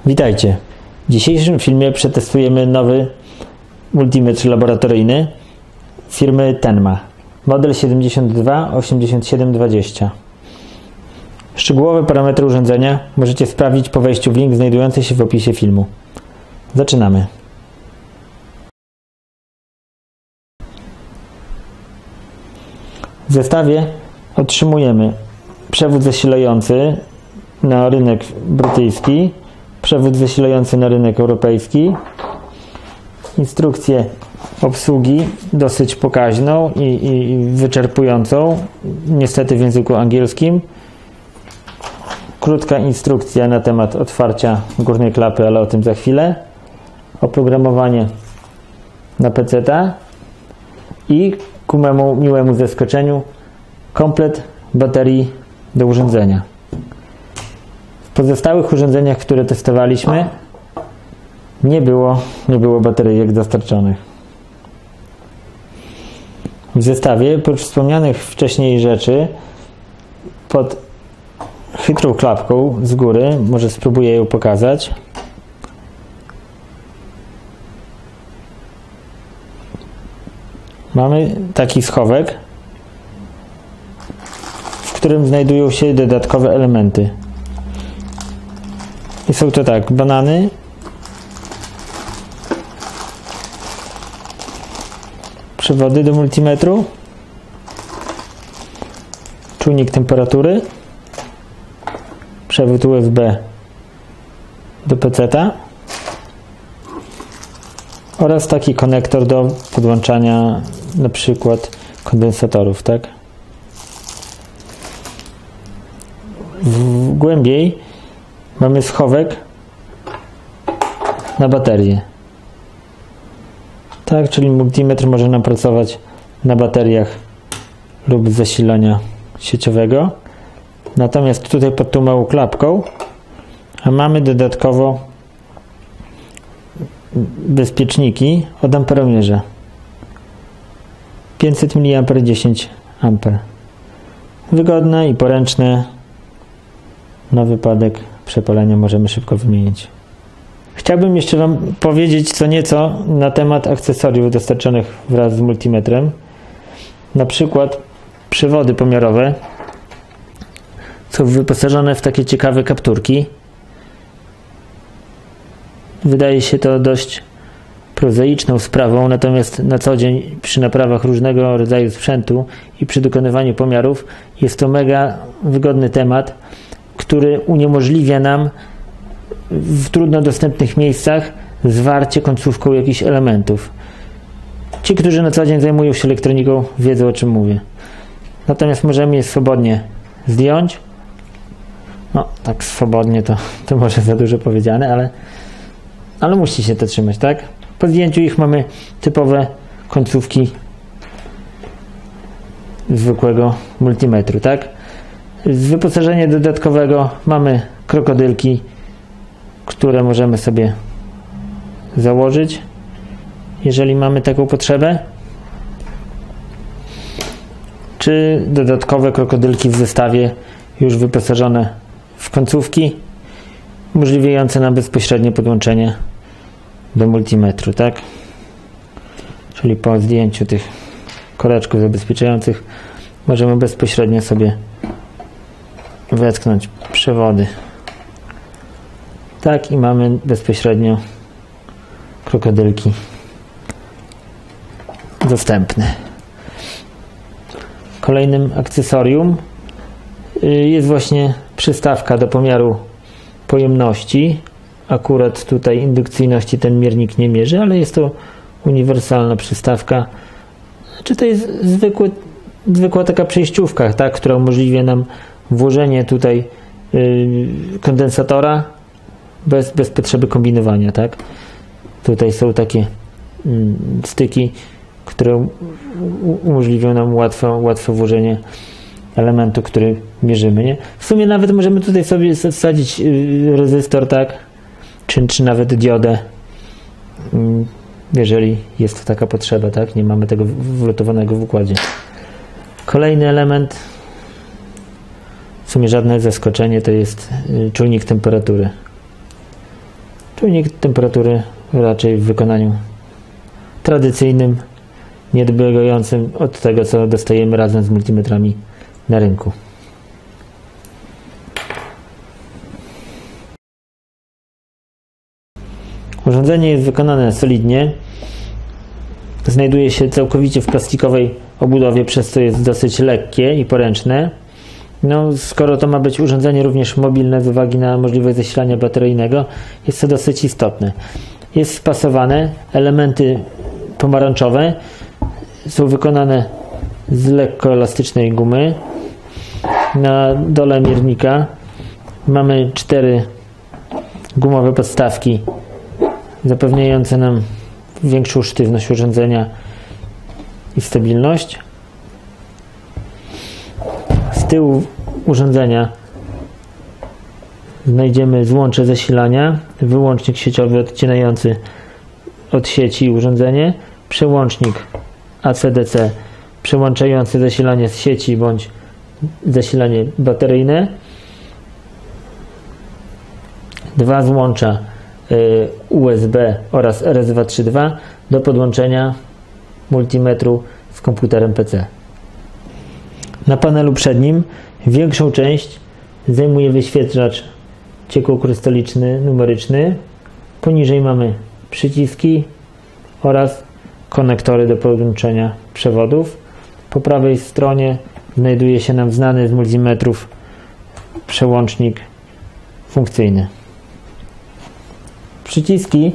Witajcie. W dzisiejszym filmie przetestujemy nowy multimetr laboratoryjny firmy Tenma, model 728720. Szczegółowe parametry urządzenia możecie sprawdzić po wejściu w link znajdujący się w opisie filmu. Zaczynamy. W zestawie otrzymujemy przewód zasilający na rynek brytyjski, przewód zasilający na rynek europejski, instrukcję obsługi dosyć pokaźną i wyczerpującą, niestety w języku angielskim, krótka instrukcja na temat otwarcia górnej klapy, ale o tym za chwilę, oprogramowanie na PC-ta i ku memu miłemu zaskoczeniu komplet baterii do urządzenia. W pozostałych urządzeniach, które testowaliśmy, nie było bateryjek dostarczonych. W zestawie, oprócz wspomnianych wcześniej rzeczy, pod chytrą klapką z góry, może spróbuję ją pokazać, mamy taki schowek, w którym znajdują się dodatkowe elementy. I są to tak, banany, przewody do multimetru, czujnik temperatury, przewód USB do PC-ta oraz taki konektor do podłączania na przykład kondensatorów, tak? Głębiej mamy schowek na baterię. Tak, czyli multimetr może nam pracować na bateriach lub z zasilania sieciowego. Natomiast tutaj pod tą małą klapką mamy dodatkowo bezpieczniki od amperomierza. 500 mA 10 A. Wygodne i poręczne. Na wypadek przepalenia możemy szybko wymienić. Chciałbym jeszcze Wam powiedzieć co nieco na temat akcesoriów dostarczonych wraz z multimetrem. Na przykład przewody pomiarowe są wyposażone w takie ciekawe kapturki. Wydaje się to dość prozaiczną sprawą, natomiast na co dzień przy naprawach różnego rodzaju sprzętu i przy dokonywaniu pomiarów jest to mega wygodny temat, który uniemożliwia nam w trudno dostępnych miejscach zwarcie końcówką jakichś elementów. Ci, którzy na co dzień zajmują się elektroniką, wiedzą, o czym mówię. Natomiast możemy je swobodnie zdjąć. No, tak swobodnie to może za dużo powiedziane, ale musi się to trzymać, tak? Po zdjęciu ich mamy typowe końcówki zwykłego multimetru, tak? Z wyposażenia dodatkowego mamy krokodylki, które możemy sobie założyć, jeżeli mamy taką potrzebę, czy dodatkowe krokodylki w zestawie już wyposażone w końcówki umożliwiające nam bezpośrednie podłączenie do multimetru, tak? Czyli po zdjęciu tych koreczków zabezpieczających możemy bezpośrednio sobie wetknąć przewody. Tak, i mamy bezpośrednio krokodylki dostępne. Kolejnym akcesorium jest właśnie przystawka do pomiaru pojemności. Akurat tutaj indukcyjności ten miernik nie mierzy, ale jest to uniwersalna przystawka. Czy to jest zwykła taka przejściówka, tak, która umożliwia nam włożenie tutaj kondensatora bez potrzeby kombinowania, tak? Tutaj są takie styki, które umożliwią nam łatwe włożenie elementu, który mierzymy, nie? W sumie nawet możemy tutaj sobie wsadzić rezystor, tak? Czy nawet diodę, jeżeli jest to taka potrzeba, tak? Nie mamy tego wlotowanego w układzie. Kolejny element, w sumie żadne zaskoczenie, to jest czujnik temperatury. Czujnik temperatury raczej w wykonaniu tradycyjnym, nieodbiegającym od tego, co dostajemy razem z multimetrami na rynku. Urządzenie jest wykonane solidnie. Znajduje się całkowicie w plastikowej obudowie, przez co jest dosyć lekkie i poręczne. No, skoro to ma być urządzenie również mobilne z uwagi na możliwość zasilania bateryjnego, jest to dosyć istotne. Jest spasowane, elementy pomarańczowe są wykonane z lekko elastycznej gumy. Na dole miernika mamy 4 gumowe podstawki zapewniające nam większą sztywność urządzenia i stabilność. Z tyłu urządzenia znajdziemy złącze zasilania, wyłącznik sieciowy odcinający od sieci urządzenie, przełącznik AC/DC przełączający zasilanie z sieci bądź zasilanie bateryjne, 2 złącza USB oraz RS232 do podłączenia multimetru z komputerem PC. Na panelu przednim większą część zajmuje wyświetlacz ciekłokrystaliczny numeryczny. Poniżej mamy przyciski oraz konektory do podłączenia przewodów. Po prawej stronie znajduje się nam znany z multimetrów przełącznik funkcyjny. Przyciski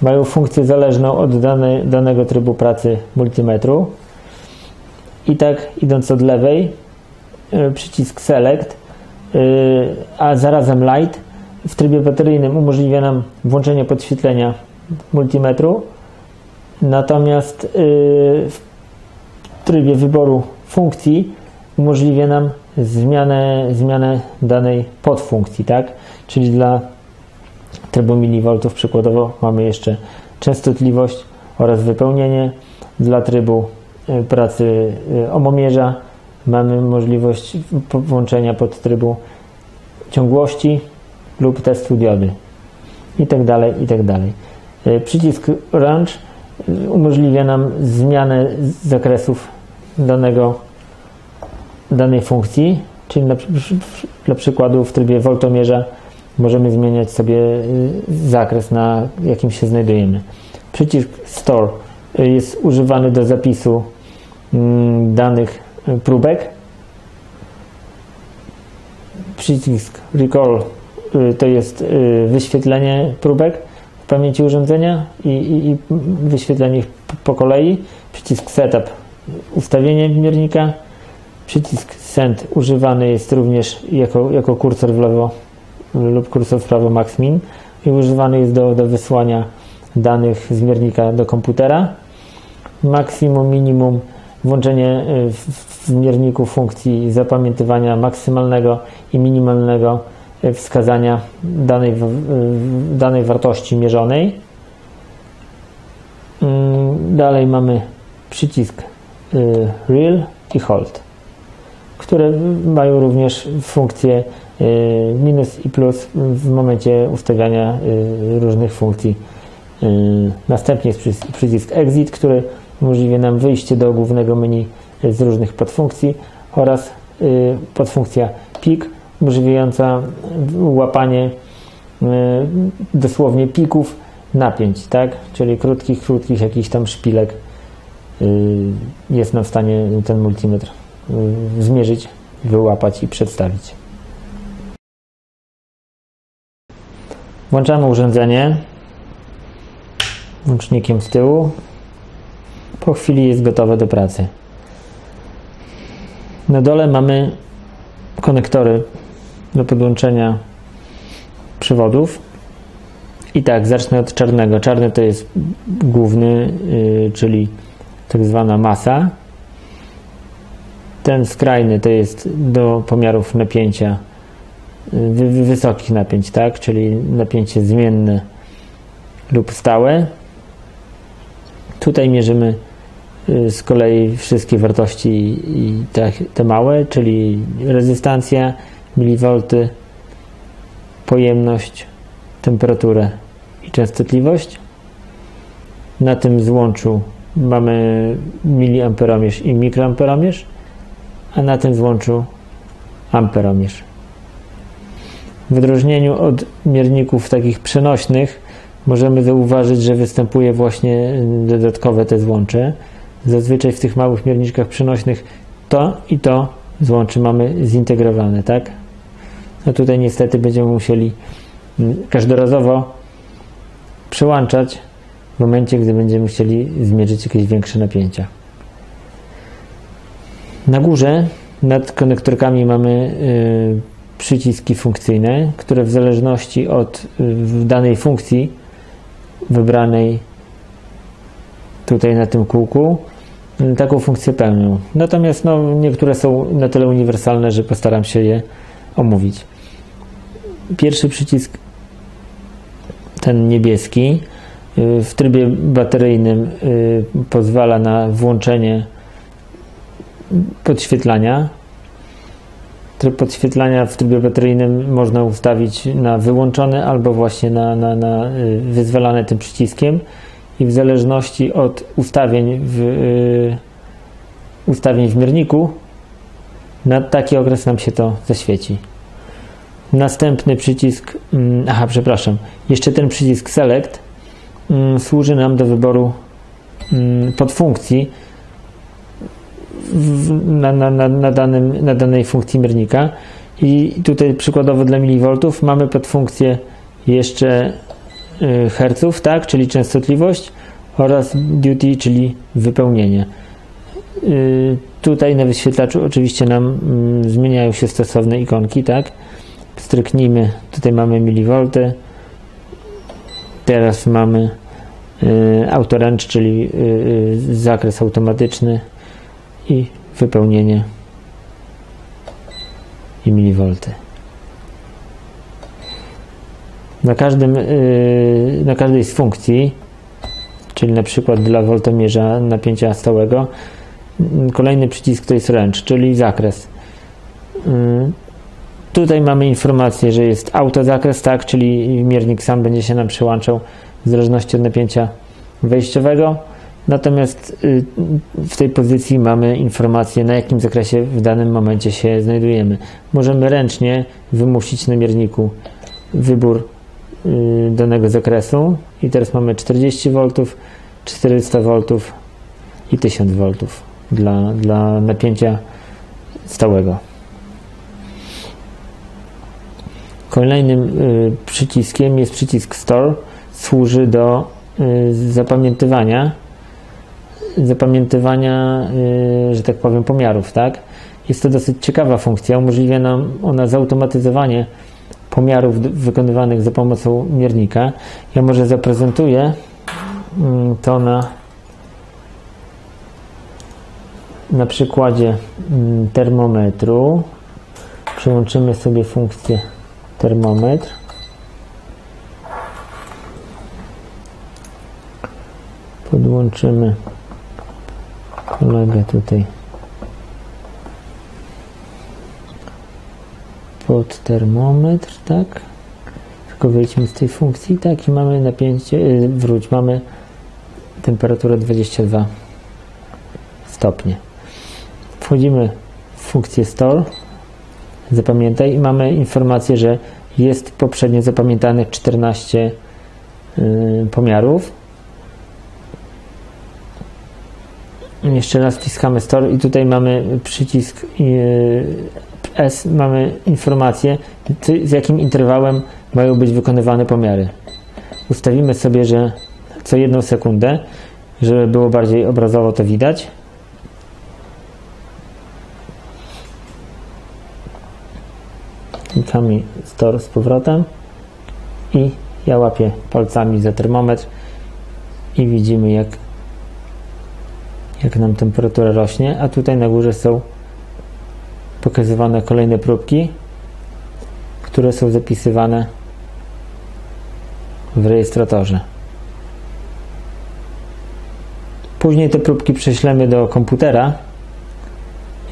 mają funkcję zależną od danego trybu pracy multimetru. I tak, idąc od lewej, przycisk Select, a zarazem Light w trybie bateryjnym umożliwia nam włączenie podświetlenia multimetru, natomiast w trybie wyboru funkcji umożliwia nam zmianę danej podfunkcji, tak? Czyli dla trybu milivoltów przykładowo mamy jeszcze częstotliwość oraz wypełnienie. Dla trybu pracy omomierza mamy możliwość włączenia podtrybu ciągłości lub testu diody i tak dalej, i tak dalej. Przycisk Range umożliwia nam zmianę zakresów danej funkcji, czyli dla przykładu w trybie woltomierza możemy zmieniać sobie zakres, na jakim się znajdujemy. Przycisk Store jest używany do zapisu danych próbek. Przycisk Recall to jest wyświetlenie próbek w pamięci urządzenia i wyświetlenie ich po kolei. Przycisk Setup ustawienie miernika. Przycisk Send używany jest również jako kursor w lewo lub kursor w prawo max-min i używany jest do wysłania danych z miernika do komputera. Maksimum, minimum, włączenie w mierniku funkcji zapamiętywania maksymalnego i minimalnego wskazania danej wartości mierzonej. Dalej mamy przycisk Reel i Hold, które mają również funkcje minus i plus w momencie ustawiania różnych funkcji. Następnie jest przycisk Exit, który umożliwia nam wyjście do głównego menu z różnych podfunkcji, oraz podfunkcja Peak umożliwiająca łapanie dosłownie pików napięć, tak? Czyli krótkich jakichś tam szpilek jest nam w stanie ten multimetr zmierzyć, wyłapać i przedstawić. Włączamy urządzenie łącznikiem z tyłu. Po chwili jest gotowe do pracy. Na dole mamy konektory do podłączenia przewodów. I tak, zacznę od czarnego. Czarny to jest główny, czyli tak zwana masa. Ten skrajny to jest do pomiarów napięcia, wysokich napięć, tak? Czyli napięcie zmienne lub stałe. Tutaj mierzymy z kolei wszystkie wartości i te małe, czyli rezystancja, milivolty, pojemność, temperaturę i częstotliwość. Na tym złączu mamy miliamperomierz i mikroamperomierz, a na tym złączu amperomierz. W odróżnieniu od mierników takich przenośnych możemy zauważyć, że występuje właśnie dodatkowe te złącze. Zazwyczaj w tych małych mierniczkach przenośnych to i to złącze mamy zintegrowane, tak? No tutaj niestety będziemy musieli każdorazowo przełączać w momencie, gdy będziemy chcieli zmierzyć jakieś większe napięcia. Na górze nad konektorkami mamy przyciski funkcyjne, które w zależności od danej funkcji wybranej tutaj na tym kółku taką funkcję pełnią. Natomiast niektóre są na tyle uniwersalne, że postaram się je omówić. Pierwszy przycisk, ten niebieski, w trybie bateryjnym pozwala na włączenie podświetlania. Tryb podświetlania w trybie bateryjnym można ustawić na wyłączony albo właśnie na wyzwalane tym przyciskiem i w zależności od ustawień w mierniku na taki okres nam się to zaświeci. Następny przycisk, jeszcze ten przycisk Select służy nam do wyboru podfunkcji na danej funkcji miernika i tutaj przykładowo dla milivoltów mamy podfunkcję jeszcze herców, tak, czyli częstotliwość oraz duty, czyli wypełnienie. Tutaj na wyświetlaczu oczywiście nam zmieniają się stosowne ikonki, tak. Stryknijmy, tutaj mamy milivolty, teraz mamy autoręcz, czyli zakres automatyczny i wypełnienie i milivolty. Na każdej z funkcji, czyli na przykład dla woltomierza napięcia stałego, kolejny przycisk to jest range, czyli zakres. Tutaj mamy informację, że jest autozakres, tak, czyli miernik sam będzie się nam przyłączał w zależności od napięcia wejściowego. Natomiast w tej pozycji mamy informację, na jakim zakresie w danym momencie się znajdujemy. Możemy ręcznie wymusić na mierniku wybór danego zakresu i teraz mamy 40 V, 400 V i 1000 V dla napięcia stałego. Kolejnym przyciskiem jest przycisk Store. Służy do zapamiętywania, że tak powiem, pomiarów, tak? Jest to dosyć ciekawa funkcja, umożliwia nam ona zautomatyzowanie pomiarów wykonywanych za pomocą miernika. Ja może zaprezentuję to na przykładzie termometru. Przyłączymy sobie funkcję termometr. Podłączymy kolegę tutaj pod termometr, tak? Tylko wyjdźmy z tej funkcji, tak, i mamy napięcie, mamy temperaturę 22 stopnie. Wchodzimy w funkcję Store, zapamiętaj, i mamy informację, że jest poprzednio zapamiętanych 14 pomiarów. Jeszcze raz wciskamy Store i tutaj mamy przycisk S, mamy informację, z jakim interwałem mają być wykonywane pomiary. Ustawimy sobie, że co 1 sekundę, żeby było bardziej obrazowo to widać. Klikamy Store z powrotem i ja łapię palcami za termometr i widzimy, jak nam temperatura rośnie, a tutaj na górze są pokazywane kolejne próbki, które są zapisywane w rejestratorze. Później te próbki prześlemy do komputera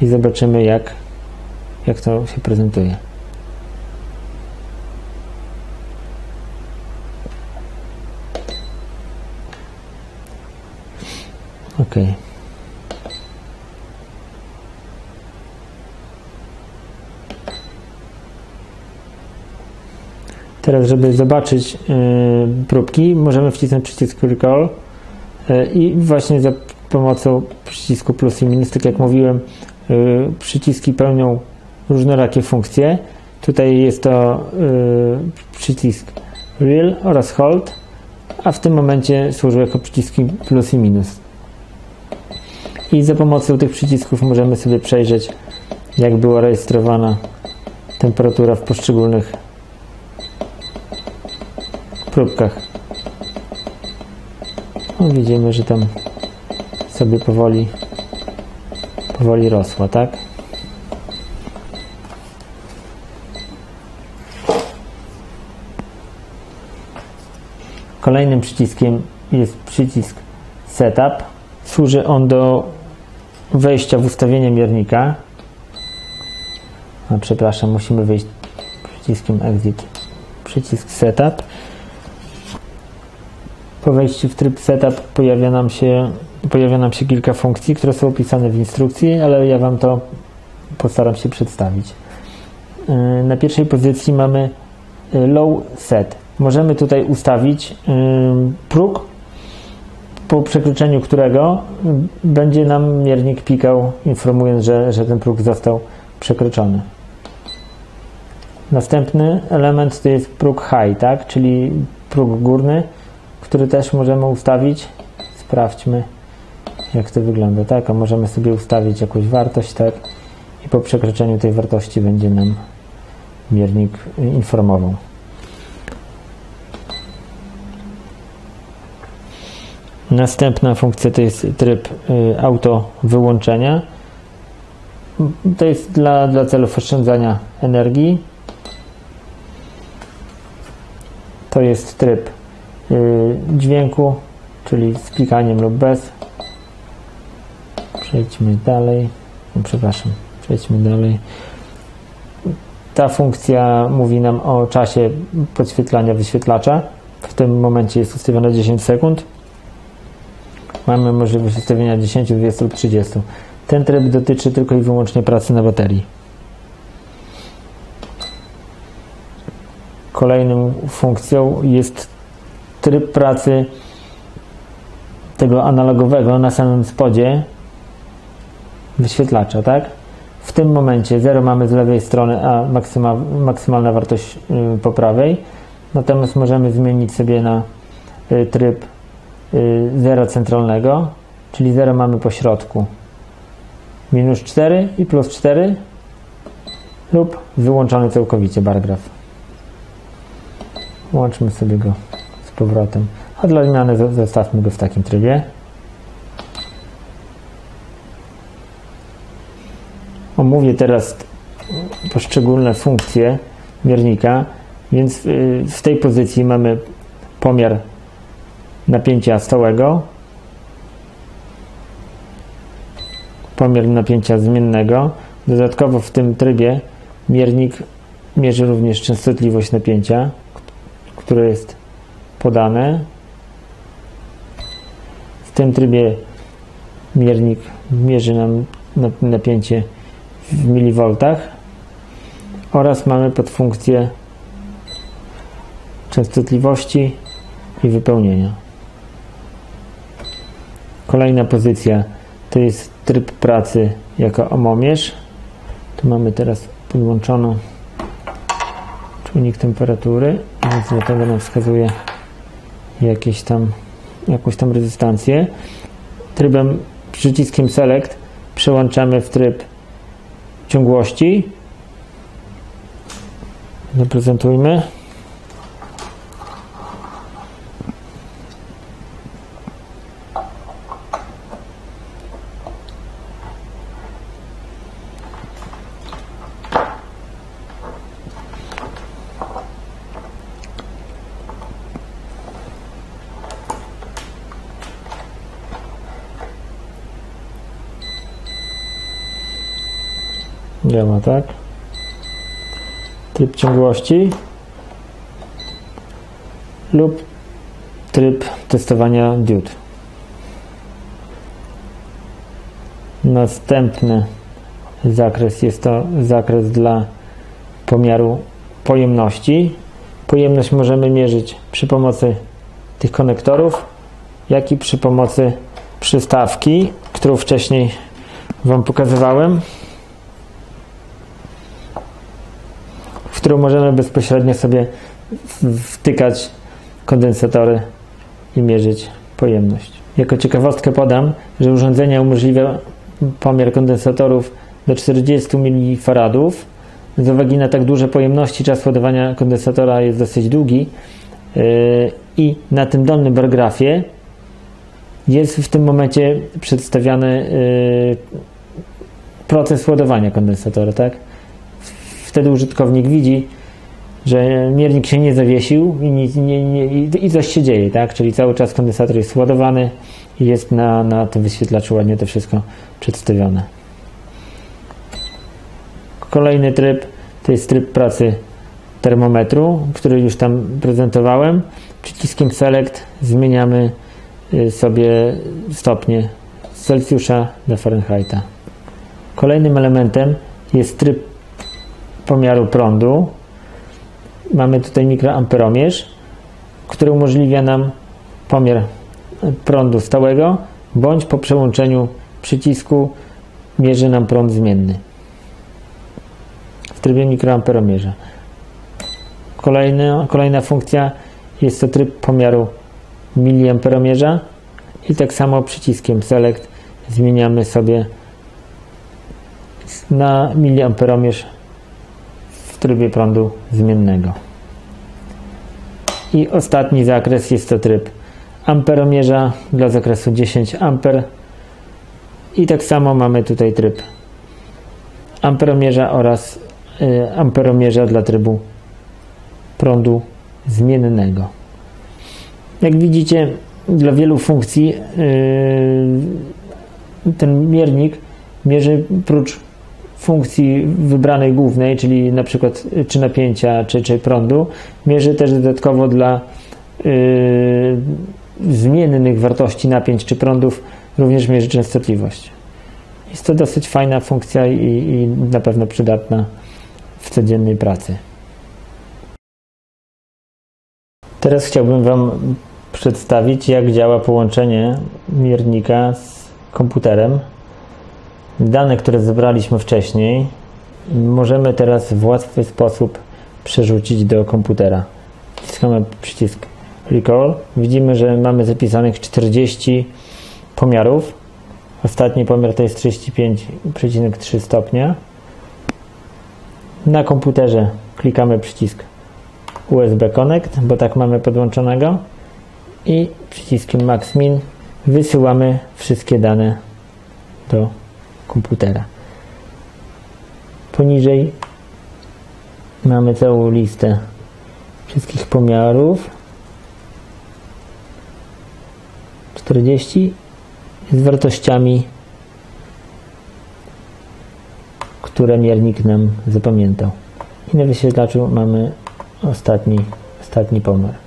i zobaczymy, jak to się prezentuje. Teraz, żeby zobaczyć próbki, możemy wcisnąć przycisk Recall i właśnie za pomocą przycisku plus i minus, tak jak mówiłem, przyciski pełnią różnorakie funkcje. Tutaj jest to przycisk Reel oraz Hold, a w tym momencie służył jako przyciski plus i minus. I za pomocą tych przycisków możemy sobie przejrzeć, jak była rejestrowana temperatura w poszczególnych próbkach. No, widzimy, że tam sobie powoli rosła, tak? Kolejnym przyciskiem jest przycisk Setup. Służy on do wejścia w ustawienie miernika. Przepraszam, musimy wyjść przyciskiem Exit. Przycisk Setup. Po wejściu w tryb Setup pojawia nam się kilka funkcji, które są opisane w instrukcji, ale ja Wam to postaram się przedstawić. Na pierwszej pozycji mamy Low Set. Możemy tutaj ustawić próg, po przekroczeniu którego będzie nam miernik pikał, informując, że ten próg został przekroczony. Następny element to jest próg High, tak? Czyli próg górny, który też możemy ustawić. Sprawdźmy, jak to wygląda, tak? A możemy sobie ustawić jakąś wartość, tak? I po przekroczeniu tej wartości będzie nam miernik informował. Następna funkcja to jest tryb auto wyłączenia. To jest dla celów oszczędzania energii. To jest tryb dźwięku, czyli z pikaniem lub bez. Przejdźmy dalej. Przejdźmy dalej. Ta funkcja mówi nam o czasie podświetlania wyświetlacza. W tym momencie jest ustawione 10 sekund. Mamy możliwość ustawienia 10, 20 lub 30. Ten tryb dotyczy tylko i wyłącznie pracy na baterii. Kolejną funkcją jest tryb pracy tego analogowego na samym spodzie wyświetlacza, tak? W tym momencie 0 mamy z lewej strony, a maksymalna wartość po prawej. Natomiast możemy zmienić sobie na tryb 0 centralnego, czyli 0 mamy po środku. Minus 4 i plus 4 lub wyłączony całkowicie bar graph. Włączmy sobie go z powrotem. A dla zmiany zostawmy go w takim trybie. Omówię teraz poszczególne funkcje miernika, więc w tej pozycji mamy pomiar napięcia stałego, pomiar napięcia zmiennego. Dodatkowo w tym trybie miernik mierzy również częstotliwość napięcia, które jest podane. W tym trybie miernik mierzy nam napięcie w milivoltach oraz mamy podfunkcję częstotliwości i wypełnienia. Kolejna pozycja to jest tryb pracy jako omomierz. Tu mamy teraz podłączoną czujnik temperatury, więc na pewno nam wskazuje jakąś tam rezystancję. Przyciskiem Select przełączamy w tryb ciągłości. Zaprezentujmy. Działa, tak? Tryb ciągłości lub tryb testowania diod. Następny zakres jest to zakres dla pomiaru pojemności. Pojemność możemy mierzyć przy pomocy tych konektorów, jak i przy pomocy przystawki, którą wcześniej Wam pokazywałem, w którą możemy bezpośrednio sobie wtykać kondensatory i mierzyć pojemność. Jako ciekawostkę podam, że urządzenie umożliwia pomiar kondensatorów do 40 mF. Z uwagi na tak duże pojemności czas ładowania kondensatora jest dosyć długi i na tym dolnym bar grafie jest w tym momencie przedstawiany proces ładowania kondensatora, tak? Wtedy użytkownik widzi, że miernik się nie zawiesił i coś się dzieje, tak? Czyli cały czas kondensator jest ładowany i jest na tym wyświetlaczu ładnie to wszystko przedstawione. Kolejny tryb to jest tryb pracy termometru, który już tam prezentowałem. Przyciskiem Select zmieniamy sobie stopnie z Celsjusza do Fahrenheita. Kolejnym elementem jest tryb pomiaru prądu. Mamy tutaj mikroamperomierz, który umożliwia nam pomiar prądu stałego, bądź po przełączeniu przycisku mierzy nam prąd zmienny w trybie mikroamperomierza. Kolejna funkcja jest to tryb pomiaru miliamperomierza i tak samo przyciskiem Select zmieniamy sobie na miliamperomierz w trybie prądu zmiennego. I ostatni zakres jest to tryb amperomierza dla zakresu 10 A i tak samo mamy tutaj tryb amperomierza oraz amperomierza dla trybu prądu zmiennego. Jak widzicie, dla wielu funkcji ten miernik mierzy prócz funkcji wybranej głównej, czyli na przykład czy napięcia, czy prądu, mierzy też dodatkowo dla zmiennych wartości napięć czy prądów, również mierzy częstotliwość. Jest to dosyć fajna funkcja i na pewno przydatna w codziennej pracy. Teraz chciałbym Wam przedstawić, jak działa połączenie miernika z komputerem. Dane, które zebraliśmy wcześniej, możemy teraz w łatwy sposób przerzucić do komputera. Wciskamy przycisk Recall. Widzimy, że mamy zapisanych 40 pomiarów. Ostatni pomiar to jest 35,3 stopnia. Na komputerze klikamy przycisk USB Connect, bo tak mamy podłączonego, i przyciskiem Max Min wysyłamy wszystkie dane do komputera. Poniżej mamy całą listę wszystkich pomiarów, 40 z wartościami, które miernik nam zapamiętał. I na wyświetlaczu mamy ostatni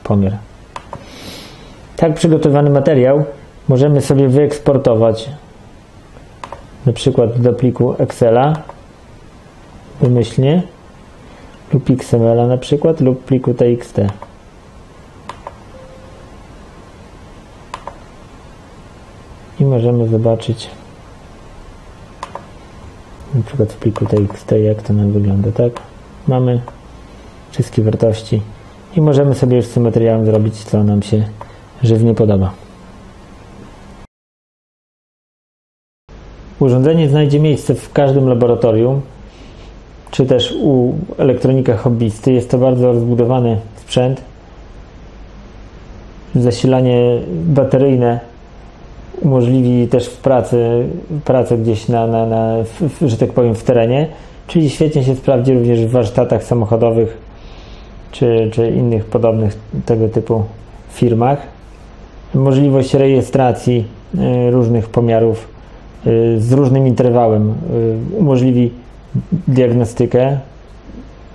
pomiar. Tak przygotowany materiał możemy sobie wyeksportować na przykład do pliku Excela wymyślnie lub XML na przykład, lub pliku TXT. I możemy zobaczyć na przykład w pliku TXT, jak to nam wygląda, tak? Mamy wszystkie wartości i możemy sobie już z tym materiałem zrobić, co nam się żywnie podoba. Urządzenie znajdzie miejsce w każdym laboratorium, czy też u elektronika hobbysty. Jest to bardzo rozbudowany sprzęt. Zasilanie bateryjne umożliwi też pracę gdzieś że tak powiem, w terenie, czyli świetnie się sprawdzi również w warsztatach samochodowych czy innych podobnych tego typu firmach. Możliwość rejestracji różnych pomiarów z różnym interwałem umożliwi diagnostykę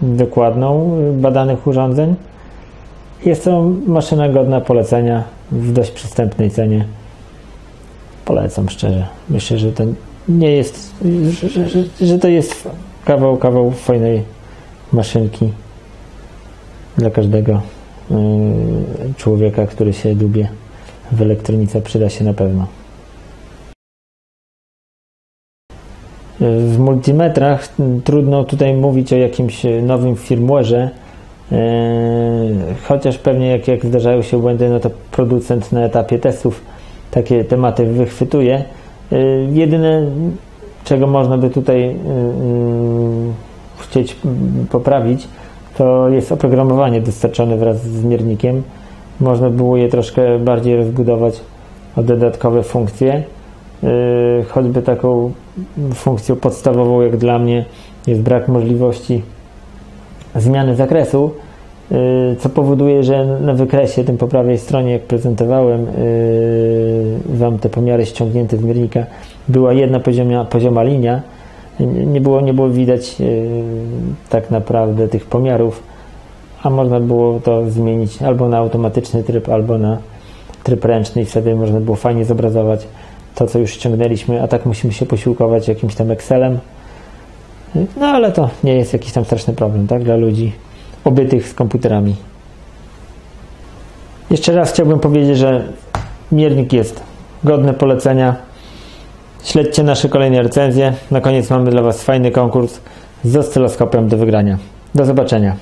dokładną badanych urządzeń. Jest to maszyna godna polecenia w dość przystępnej cenie. Polecam szczerze. Myślę, że ten nie jest, że to jest kawał fajnej maszynki dla każdego człowieka, który się dubie w elektronice, przyda się na pewno. W multimetrach trudno tutaj mówić o jakimś nowym firmware'ze, chociaż pewnie jak zdarzają się błędy, no to producent na etapie testów takie tematy wychwytuje. Jedyne, czego można by tutaj chcieć poprawić, to jest oprogramowanie dostarczone wraz z miernikiem. Można było je troszkę bardziej rozbudować o dodatkowe funkcje. Choćby taką funkcją podstawową, jak dla mnie, jest brak możliwości zmiany zakresu, co powoduje, że na wykresie, tym po prawej stronie, jak prezentowałem Wam te pomiary ściągnięte z miernika, była jedna pozioma linia. Nie było widać tak naprawdę tych pomiarów, a można było to zmienić albo na automatyczny tryb, albo na tryb ręczny i wtedy można było fajnie zobrazować to, co już ściągnęliśmy, a tak musimy się posiłkować jakimś tam Excelem. No ale to nie jest jakiś tam straszny problem, tak, dla ludzi obytych z komputerami. Jeszcze raz chciałbym powiedzieć, że miernik jest godny polecenia. Śledźcie nasze kolejne recenzje. Na koniec mamy dla Was fajny konkurs z oscyloskopem do wygrania. Do zobaczenia.